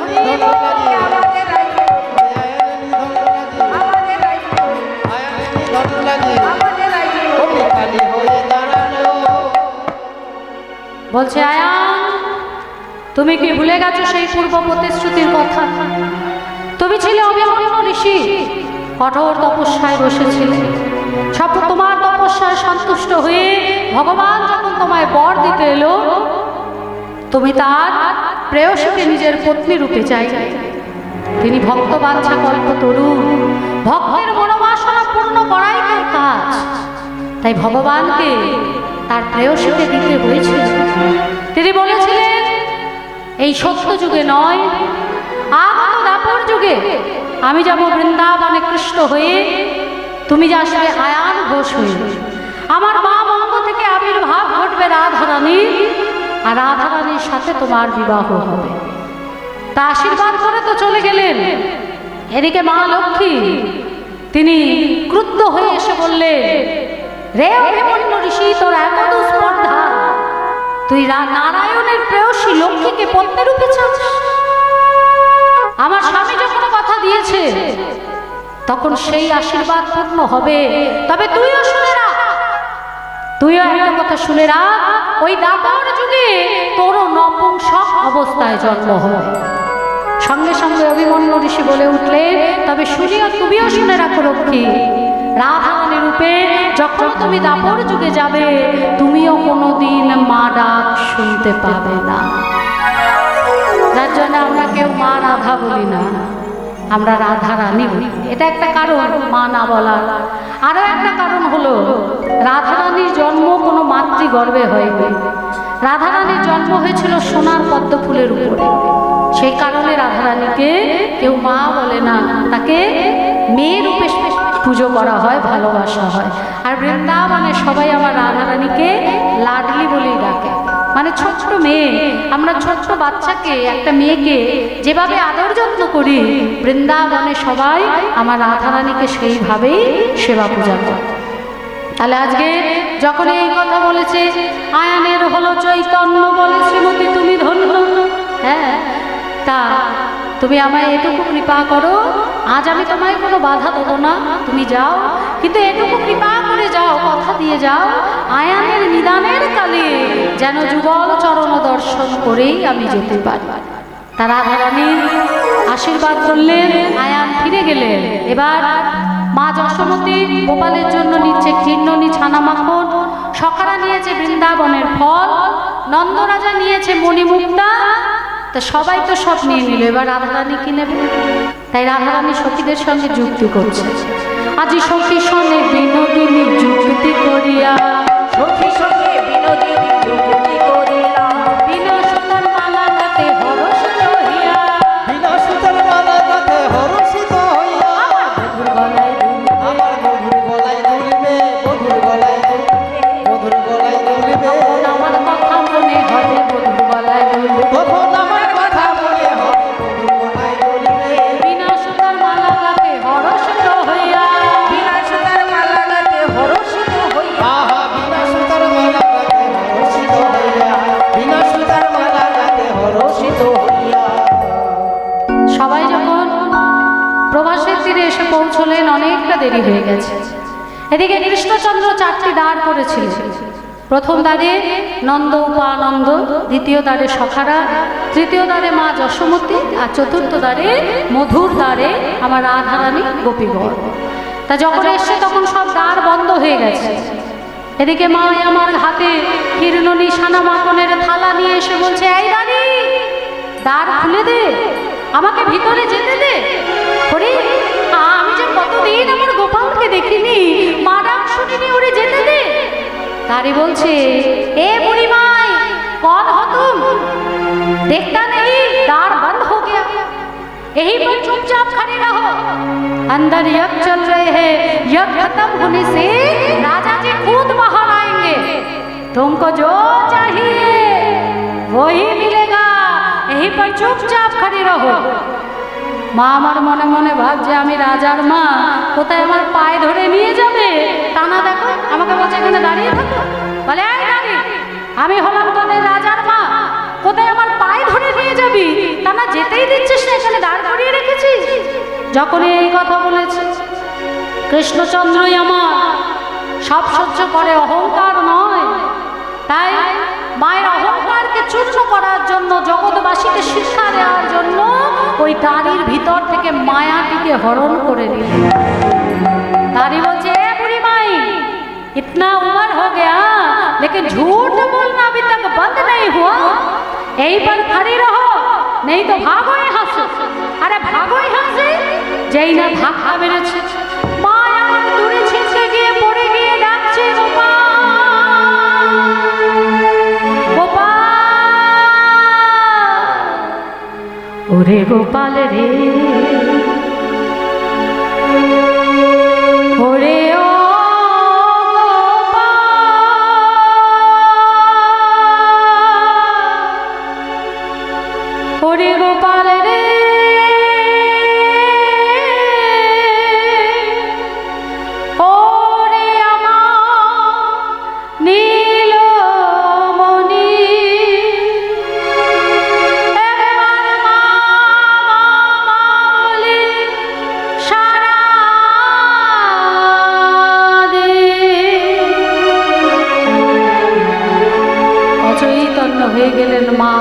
হইল, আমাদের আই আমাদের আই নিধন লাগে, আমাদের আই ওই কালী হয়ে দাঁড়ালো। বলছে, আয়ান তুমি কি ভুলে গেছো সেই পূর্ব প্রতিশ্রুতির কথা? তুমি ছিলে অভিমন্যু ঋষি, কঠোর তপস্যায় বসেছিলে। সব তোমার তপস্যায় সন্তুষ্ট হয়ে ভগবান যখন তোমায় বর দিতে এলো, তুমি তার প্রেয়সীকে নিজের পত্নী রূপে চাইলে। তিনি ভক্ত বাঞ্ছা কল্পতরু, ভক্তের মনোবাসনা পূর্ণ করাই তার কাজ। তাই ভগবানকে তার প্রেয়সীকে দিতে হয়েছিল। তিনি বলেছিলেন, এই সত্য যুগে নয়, আগত দাপর যুগে আমি যাব বৃন্দাবনে কৃষ্ণ হয়ে, তুমি যাবে আয়ান ঘোষ হয়ে। আমার মা মঙ্গ থেকে আবির্ভাব ঘটবে রাধারানী, আর রাধারানীর সাথে তোমার বিবাহ হবে। তা আশীর্বাদ করে তো চলে গেলেন। এদিকে মা লক্ষ্মী তিনি ক্রুদ্ধ হয়ে এসে বললেন, রে অভিমন্যু ঋষি, তোর এত দুস্পর্ধা, তুই নারায়ণের প্রেয়সী লক্ষ্মীকে পত্নী রূপে চাস? আমার স্বামী যখন কথা দিয়েছে তখন সেই আশীর্বাদ পূর্ণ হবে। তবে তুইও শুনে রাখ, তুইও একটা কথা শুনে রাখ, ওই দাপর যুগে তোরও নপুংসক অবস্থায় জন্ম হবে। সঙ্গে সঙ্গে অভিমন্যু ঋষি বলে উঠলেন, তবে শুনিও, তুমিও শুনে রাখো লক্ষ্মী, রাধারানী রূপে যখন তুমি দাপর যুগে যাবে, তুমিও কোনোদিন মা ডাক শুনতে পাবে না। যার জন্য আমরা কেউ মা রাধা বলি না, আমরা রাধারানী বলি। এটা একটা কারণ মা না বলার। আরও একটা কারণ হলো, রাধারানীর জন্ম কোনো মাতৃগর্ভে হয়নি। রাধারানীর জন্ম হয়েছিল সোনার পদ্ম ফুলের উপরে। সেই কারণে রাধারানীকে কেউ মা বলে না, তাকে মেয়ে রূপে পুজো করা হয়, ভালোবাসা হয়। আর বৃন্দাবনে সবাই আমার রাধারানীকে লাডলি বলেই ডাকে, মানে ছোট্ট মেয়ে, আমরা ছোট্ট বাচ্চাকে, একটা মেয়েকে যেভাবে আদর যত্ন করি, বৃন্দাবনে সবাই আমার রাধারানীকে সেইভাবেই সেবা পূজা করে। তাহলে আজকে যখন এই কথা বলেছে, আয়ানের হলো চৈতন্য বলে শ্রীমতী তুমি ধন্য, হ্যাঁ, তা তুমি আমায় এটুকু কৃপা করো, আজ আমি তোমায় কোনো বাধা দেবো না, তুমি যাও, কিন্তু এটুকু কৃপা করে যাও, কথা দিয়ে যাও, আয়ানের নিদানের কালে যেন যুগল চরণ দর্শন করেই আমি যেতে পারি। তারা রাধারানীর আশীর্বাদ করলেন, আয়ান ফিরে গেলেন। এবার মা যশোমতী গোপালের জন্য নিচ্ছে ক্ষীরননি ছানা মাখন, সখারা নিয়েছে বৃন্দাবনের ফল, নন্দরাজা নিয়েছে মণিমুক্তা, তা সবাই তো সব নিয়ে নিল, এবার রাধারানী কি নেবে? তাই রাধারানী সখীদের সঙ্গে যুক্তি করছে। আজি সখী সঙ্গে বিনোদিনী যুক্তি করিয়া, সখী সঙ্গে বিনোদিনী যুক্তি করিয়া, বিনা সুতার মালা গাতে হরষিত হইয়া, বিনা সুতার মালা গাঁথে হরষিত হইয়া, মধুর গলায় আমার মধুর গলায় দুলবে, মধুর গলায় দুলবে, মধুর গলায় দুলবে, আমার কথা মনে হবে, মধুর গলায় দুলবে, তখন আমার কথা মনে হবে, মধুর গলায় দুলবে। বিনা সুতার মালা গাতে হরষিত হইয়া, বিনা সুতার মালা গাতে হরষিত হইয়া, আহা বিনা সুতার মালা গাঁথে হরষিত হইয়া, বিনা সুতার মালা গাঁথে হরষিত হইয়া। সবাই যখন প্রভাসের তীরে এসে পৌঁছলেন, অনেকটা দেরি হয়ে গেছে। এদিকে কৃষ্ণচন্দ্র 4টি দ্বার করেছিল। প্রথম দ্বারে নন্দ উপানন্দ, দ্বিতীয় দ্বারে সখারা, তৃতীয় দ্বারে মা যশোমতী, আর চতুর্থ দ্বারে মধুর দ্বারে আমার রাধারানী গোপীগণ। তা যখন এসছে তখন সব দ্বার বন্ধ হয়ে গেছে। এদিকে মা আমার হাতে ক্ষীরননি ছানা মাখনের থালা নিয়ে এসে বলছে, এই রানী, দ্বার খুলে দে, আমাকে ভিতরে যেতে দে। হরি, আমি যে কতদিন আমার গোপালকে দেখিনি, মা ডাক শুনিনি, ওরে যেতে দে। তারি বলছে, এ বুড়ি মাই, कौन हो तुम? देखता नहीं द्वार बंद हो गया, यहीं पर चुपचाप खड़े रहो। अंदर यज्ञ चल रहे हैं, यज्ञ खत्म होने से राजा जी खुद बाहर आएंगे, तुमको जो चाहिए वही मिलेगा, यहीं पर चुपचाप खड़े रहो। মা আমার মনে মনে ভাবছে, আমি রাজার মা, কোথায় আমার পায়ে ধরে নিয়ে যাবে, তা না, দেখো আমাকে বলছে এখানে দাঁড়িয়ে থাকো। বলে, এই রানী, আমি হলাম তোদের রাজার মা, কোথায় আমার পায়ে ধরে নিয়ে যাবি, তা না, যেতেই দিচ্ছিস না, এখানে দাঁড় করিয়ে রেখেছিস। যখনই এই কথা বলেছে, কৃষ্ণচন্দ্রই আমার সব সহ্য করে, অহংকার নয়। তাই মায়ের অহংকারকে চূর্ণ করার জন্য, জগৎবাসীকে শিক্ষা দেওয়ার জন্য ওই দাড়ির ভিতর থেকে মায়াটিকে হরণ করে নিল। दारी बोलছে, ए बुढ़ी माई, इतना उम्र हो गया लेकिन झूठ बोलना अभी तक बंद नहीं हुआ, यहीं पर खड़ी रहो, नहीं तो भागो यहाँ से। अरे भागो यहाँ से। যেই না ধাক্কা মেরেছে, মা আমার দূরে ছিটকে গিয়ে পড়ে গিয়ে ডাকছে, গোপাল, গোপাল, ওরে গোপাল রে, ওরে ও গোপাল, ওরে গোপাল রে, ওরে আমার নীলমণি, একবার মা বলে সারা দে। অচৈতন্য হয়ে গেলেন মা।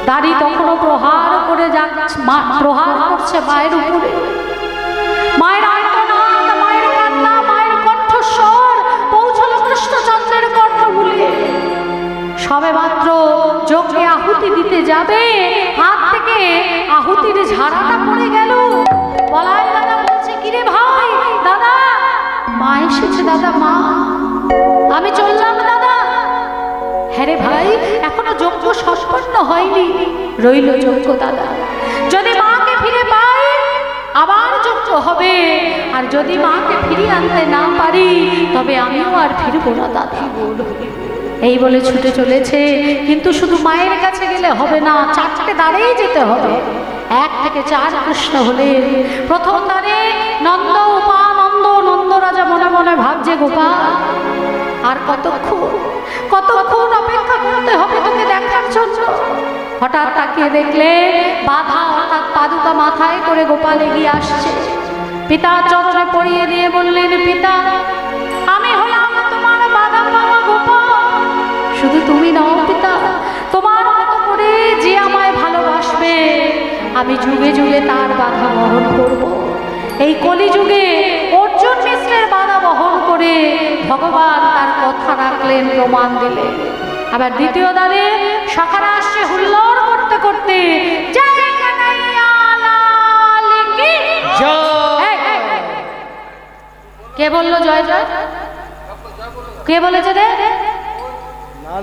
দাড়ি তখনও প্রহার করে যাচ্ছে, প্রহার করছে মায়ের উপরে। মায়ের আর্তনাদ, মায়ের কান্না, মায়ের কণ্ঠস্বর পৌঁছল কৃষ্ণচন্দ্রের কর্ণমূলে। সবে মাত্র যজ্ঞে আহুতি দিতে যাবে, হাত থেকে আহুতির ঝাড়াটা পড়ে গেল। বলাই দাদা বলছে, কিরে ভাই, দাদা মা এসেছে, দাদা মা, আমি চললাম দাদা। হ্যাঁ রে ভাই, এখনো যজ্ঞ সম্পন্ন হয়নি, রইল যজ্ঞ দাদা। যদি মাকে ফিরে পাই আবার যজ্ঞ হবে, আর যদি মাকে ফিরিয়ে আনতে না পারি তবে আমিও আর ফিরবো না দাদা। এই বলে ছুটে চলেছে। কিন্তু শুধু মায়ের কাছে গেলে হবে না, 4টে দ্বারেই যেতে হবে। 1 থেকে 4 কৃষ্ণ হলেন। প্রথম দ্বারে নন্দ উপানন্দ। নন্দ রাজা মনে মনে ভাবছে, গোপাল আর কতক্ষণ অপেক্ষা করতে হবে তোকে দেখার জন্য। হঠাৎ তাকিয়ে দেখলে বাধা অর্থাৎ পাদুকা মাথায় করে গোপাল এগিয়ে আসছে। পিতার চরণে পড়িয়ে দিয়ে বললেন, পিতা আমি হলাম তোমার বাধা বাবা গোপাল। শুধু তুমি নও পিতা, তোমার মতো করে যে আমায় ভালোবাসবে আমি যুগে যুগে তার বাধা বহন করব। এই কলিযুগে অর্জুন মিশ্রের বাধা বহন করে ভগবান তার কথা রাখলেন, প্রমাণ দিলেন। আবার দ্বিতীয় দ্বারে সখারা আসছে হুল্লোড় করতে করতে, জয় কানাইয়া লাল কি জয়। কে বললো জয় জয়? কে বলেছে রে?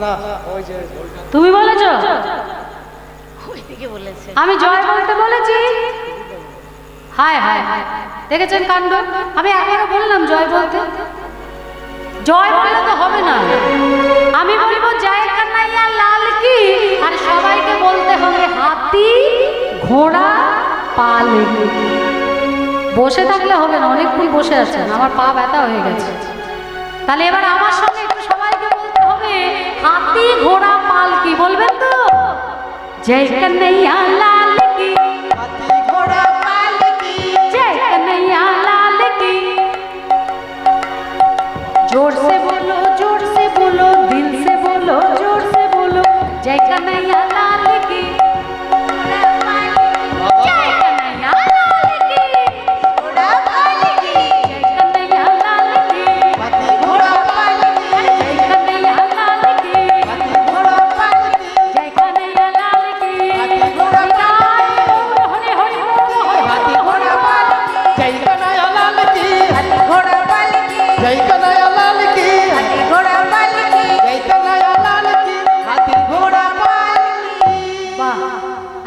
না ওই যে তুমি বলেছো? আমি জয় বলতে বলেছি? হায় হায় হায়, দেখেছেন কাণ্ড? আমি একবারও বললাম জয় বলতে। জয় বললে তো হবে না, আমি বলবো জয় কানাইয়া লাল কি, আর সবাইকে বলতে হবে হাতি ঘোড়া পাল কি। বসে থাকলে হবে না, অনেকক্ষণ বসে আছেন, আমার পা ব্যথা হয়ে গেছে। তাহলে এবার আমার সঙ্গে একটু সবাইকে বলতে হবে হাতি ঘোড়া পাল কি। বলবেন তো? জয় কানাইয়া লাল কি, হাতি ঘোড়া পাল কি, जय कन्हैया लाल की। जोर से बोलो दिल से बोलो, जोर से बोलो जय कन्हैया लाल की, जय कन्हैया लाल की, जय कन्हैया लाल की, হাতি ঘোড়া পাল কি, जय कन्हैया लाल की, হাতি ঘোড়া পাল কি, जय कन्हैया लाल की। हाथी घोड़ा पाल हरि हरि बोल, হাতি ঘোড়া পাল কি, জয় কানাইয়া লাল কি, ঘোড়া পালকি জয় কানাইয়া লাল কি, ঘোড়া পালকি জয় কানাইয়া লাল কি, হাতি ঘোড়া পাল কি। বাহ,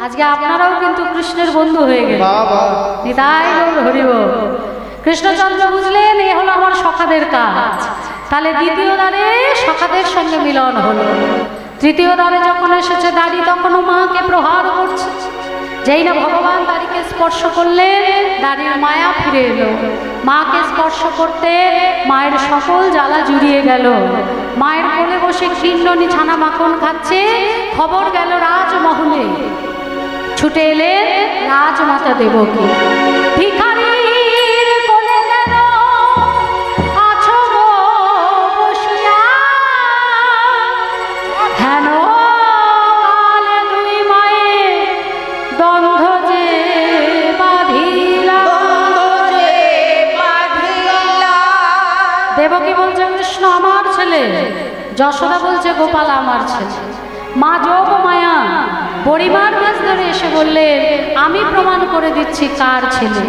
আজকে আপনারাও কিন্তু কৃষ্ণের বন্ধু হয়ে গেলেন। বাবা নিতাই গৌর হরি বল। কৃষ্ণচন্দ্র বুঝলেন এ হলো আমার সখাদের কাজ। তাহলে দ্বিতীয় দ্বারে সখাদের সঙ্গে মিলন হলো। তৃতীয় দ্বারে যখন এসেছে দাড়ি, তখনও মাকে প্রহার করছে। যেই না ভগবান দাড়িকে স্পর্শ করলেন, দাড়ির মায়া ফিরে এলো। মাকে স্পর্শ করতে মায়ের সকল জ্বালা জুড়িয়ে গেল। মায়ের কোলে বসে ক্ষীর্ণনি ছানা মাখন খাচ্ছে। খবর গেল রাজমহলে। ছুটে এলেন রাজমাতা দেবকী। ভিখারির কোলে কেন আছো গো বসিয়া, হেন কালে দুই মায়ে দ্বন্দ্ব যে বাঁধিলা। দেবকী বলছে কৃষ্ণ আমার ছেলে, যশোদা বলছে গোপাল আমার ছেলে। মা যোগ মায়া বড়িমার মাছ ধরে এসে বললেন আমি প্রমাণ করে দিচ্ছি কার ছেলে।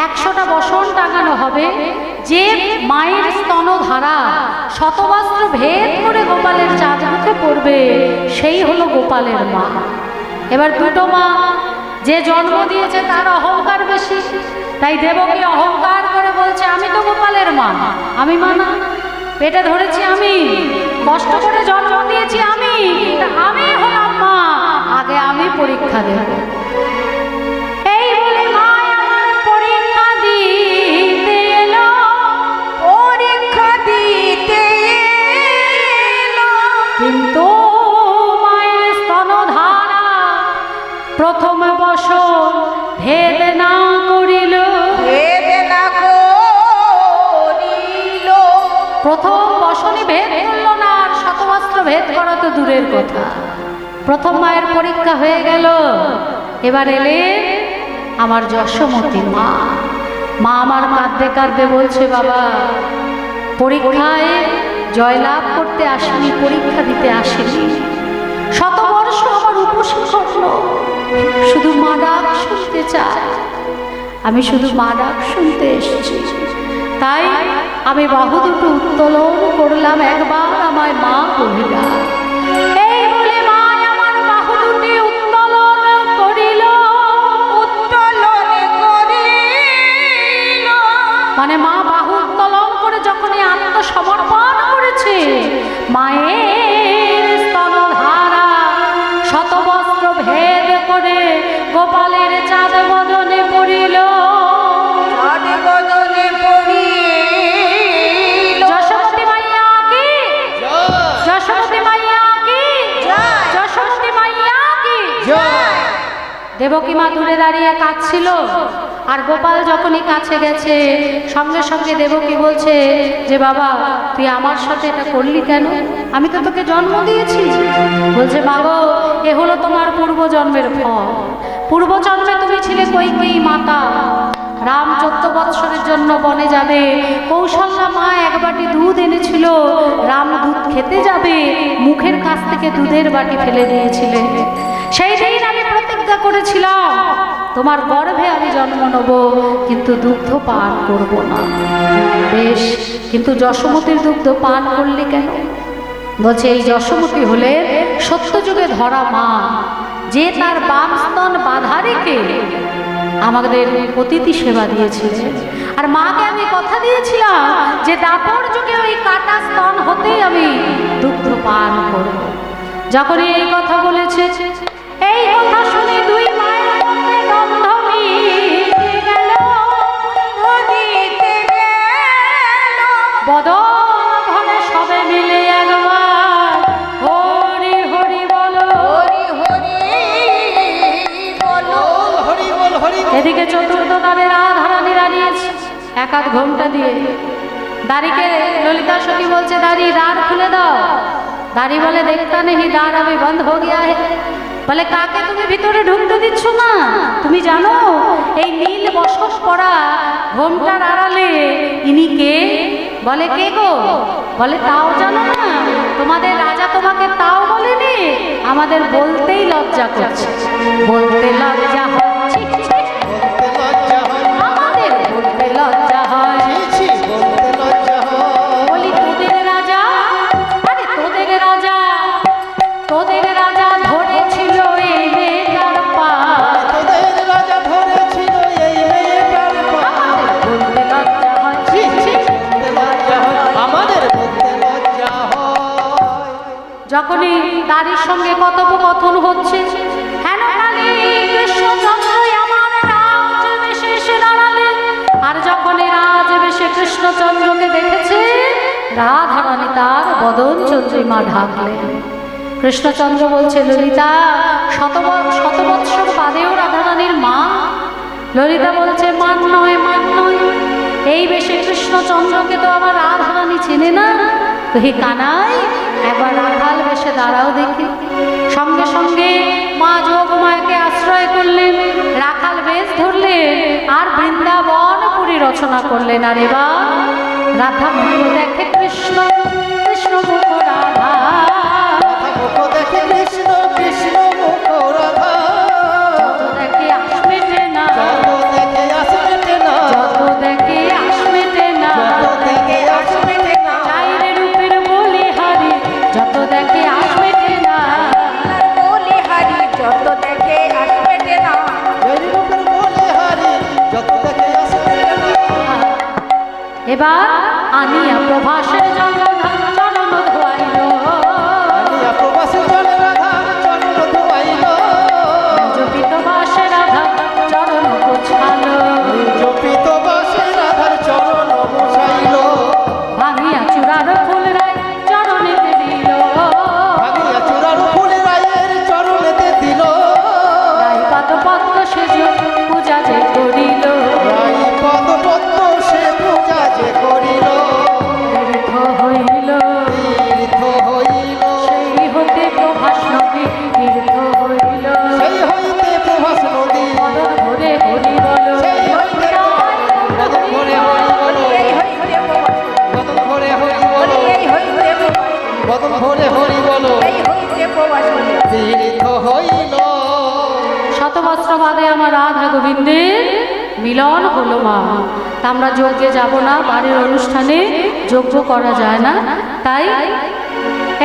100টা বসন টাঙানো হবে, যে মায়ের স্তনধারা শতবস্ত্র ভেদ করে গোপালের চাঁদ মুখে পড়বে, সেই হলো গোপালের মা। এবার দুটো মা, যে জন্ম দিয়েছে তার অহংকার বেশি, তাই দেবকী অহংকার করে বলছে আমি তো গোপালের মা, আমি মা না, পেটে ধরেছি আমি, কষ্ট করে জন্ম দিয়েছি আমি, কিন্তু আমি হলাম মা, আগে আমি পরীক্ষা দেব। এই বলে মা আমার পরীক্ষা দিতে এলো, পরীক্ষা দিতে এলো। কিন্তু মায়ের স্তনধারা প্রথম বছর ভেদ না করিল। বেদনা করিল। প্রথম বসনে ভেদ করল না, আর শতবস্ত্র ভেদ করা তো দূরের কথা। প্রথম মায়ের পরীক্ষা হয়ে গেল। এবার এলে আমার যশোমতী মা। মা আমার কাঁদতে কাঁদতে বলছে বাবা, পরীক্ষায় জয়লাভ করতে আসেনি, পরীক্ষা দিতে আসেনি। শতবর্ষ আমার উপসী করল, শুধু মা ডাক শুনতে চায়, আমি শুধু মা ডাক শুনতে এসেছি। তাই আমি বাহু দুটো উত্তোলন করলাম, একবার আমায় মা বলে ডাক। এই বলে মা আমার বাহু দুটি উত্তোলন করিল। উত্তোলন করিল। মানে মা বাহু উত্তোলন করে যখন আত্মসমর্পণ করেছে, মায়ের দেবকী মা দূরে দাঁড়িয়ে কাঁদছিল। আর গোপাল যখনই কাছে গেছে সঙ্গে সঙ্গে দেবকী বলছে যে বাবা তুই আমার সাথে এটা করলি কেন? আমি তো তোকে জন্ম দিয়েছি। বলছে মা গো, এ হলো তোমার পূর্বজন্মের ফল। পূর্বজন্মে তুমি ছিলে কৈকেয়ী মাতা। রাম 14 বৎসরের জন্য বনে যাবে, কৌশল্যা মা এক বাটি দুধ এনেছিল। রাম দুধ খেতে যাবে, মুখের কাছ থেকে দুধের বাটি ফেলে দিয়েছিলেন। সেই দিন আমি প্রতিজ্ঞা করেছিলাম তোমার গর্ভে আমি জন্ম নেব, কিন্তু দুগ্ধ পান করব না। বেশ, কিন্তু যশোমতীর দুগ্ধ পান করলে কেন? বলছে এই যশোমতী হলে সত্যযুগে ধরা মা, যে তার বাম স্তন বাঁধা রেখে আমাদের অতিথি সেবা দিয়েছিলেন। আর মাকে আমি কথা দিয়েছিলাম যে দাপর যুগে ওই কাটা স্তন হতেই আমি দুগ্ধ পান করব। যখন এই কথা বলেছে, এই কথা শুনে দুই মায়ের মধ্যে দ্বন্দ্ব মিটে গেল। বদন ভরে সবে মিলে একবার হরি হরি বলো, হরি বল হরি বল। এদিকে চতুর্থ দ্বারে রাধারানী দাঁড়িয়েছে এক আধ ঘন্টা দিয়ে। দাড়িকে ললিতা সখী বলছে দাড়ি দ্বার খুলে দাও। দাড়ি বলে দেখতা নেই দ্বার আমি বন্ধ হয়ে গিয়া হে। বলে কাকে তুমি ভিতরে ঢুকতে দিচ্ছ না? তুমি জানো এই নীল বসত পরা ঘোমটার আড়ালে ইনি কে? বলে কে গো? বলে তাও জানো না? তোমাদের রাজা তোমাকে তাও বলেনি? আমাদের বলতেই লজ্জা করছে, বলতে লজ্জা হচ্ছে, বলতে লজ্জা হয়, আমাদের বলতে লজ্জা হয়। ছি, বলতে লজ্জা হয়। বলি তোদের রাজা, আরে তোদের রাজা, তোদের রাজা ধরেছিল এই মেয়েটার পা। তোদের রাজা ধরেছিল এই মেয়েটার পা। বলতে লজ্জা হয়, ছি, ছি, বলতে লজ্জা হয়, আমাদের বলতে লজ্জা হয়। যখনই দাড়ির সঙ্গে কথোপকথন হচ্ছে, হেন কালে কৃষ্ণচন্দ্রই আমার রাজবেশে এসে দাঁড়ালেন। আর যখনই রাজবেশে কৃষ্ণচন্দ্রকে দেখেছে, রাধারানী তার বদন চন্দ্রিমা ঢাকলেন। কৃষ্ণচন্দ্র বলছে ললিতা, শত বৎসর বাদেও রাধারানীর মা। ললিতা বলছে মান নয়, মান নয়, এই বেশে কৃষ্ণচন্দ্রকে তো আমার রাধারানী চেনে না। তো হে কানাই, একবার রাখাল বেশে দাঁড়াও দেখি। সঙ্গে সঙ্গে মা যোগমায়াকে আশ্রয় করলেন, রাখাল বেশ ধরলেন আর বৃন্দাবন পুরী রচনা করলেন। আর এবার রাধা মুখ দেখে কৃষ্ণ, কৃষ্ণ মুখ রাধা। রাধা মুখ দেখে কৃষ্ণ, কৃষ্ণ মুখ রাধা। যত দেখে আস মেটে না, যত দেখে আস মেটে না, যত দেখে আস মেটে না, যত দেখে আস মেটে না। চাইরে রূপের বলি হারি, যত দেখে আস মেটে না। জয়ী রূপের বলে হারি, যত দেখে আস মেটে না। এবার আনিয়া প্রভাসের জগধাম চরণ ধোয়াইল, আনিয়া প্রবাসে জলে রাধার চরণ ধোয়াইল। জপিত বাসে রাধা চরণ গোছালো, জপিত বাসে রাধার চরণ বসাইল। ভাঙিয়া চূড়ার ফুল রায় চরণেতে দিল, ভাঙিয়া চূড়ার ফুল রায়ের চরণেতে দিল। রাই পাদ পদ্ম সেজ পূজা যে করিল, রাই পদ পদ্ম সে পূজা যে করিল। তীর্থ হইল, তীর্থ হইল, সেই হতে প্রভাস নদী তীর্থ হইল। সেই হইতে প্রভাস নদী। বদন ভরে হরি বল, সেই হইতে বদন ভরে হরি বল, বদন ভরে হরি বল, বদন ভরে হরি বল। তীর্থ হইল। শত বৎসর বাদে আমার রাধা গোবিন্দের মিলন হলো মা। তা আমরা যজ্ঞে যাব না, বাড়ির অনুষ্ঠানে যজ্ঞ করা যায় না, তাই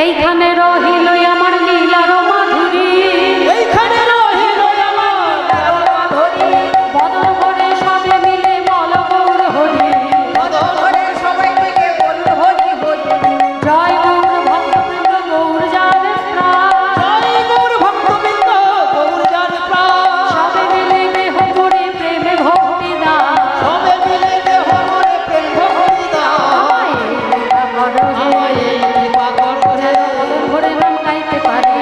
এইখানে রহিল আমার লীলার মাধুরী। এইখানে রহিল আমার বদন ভরে সবে মিলে বল গৌর হরি, বদন জয় গৌর ভক্তবৃন্দ গৌর জানে প্রাণ। জয় গৌর ভক্তবৃন্দ গৌর যার প্রাণ। সবে মিলে দেহ করে প্রেমে ভক্তি দান। সবে মিলে দেহ করে প্রেম ভক্তি দাও। আমায় কৃপা করো হে, আমায় এই কৃপা করো হে। যেন বদন ভরে নাম গাইতে পারি।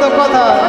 কোথায়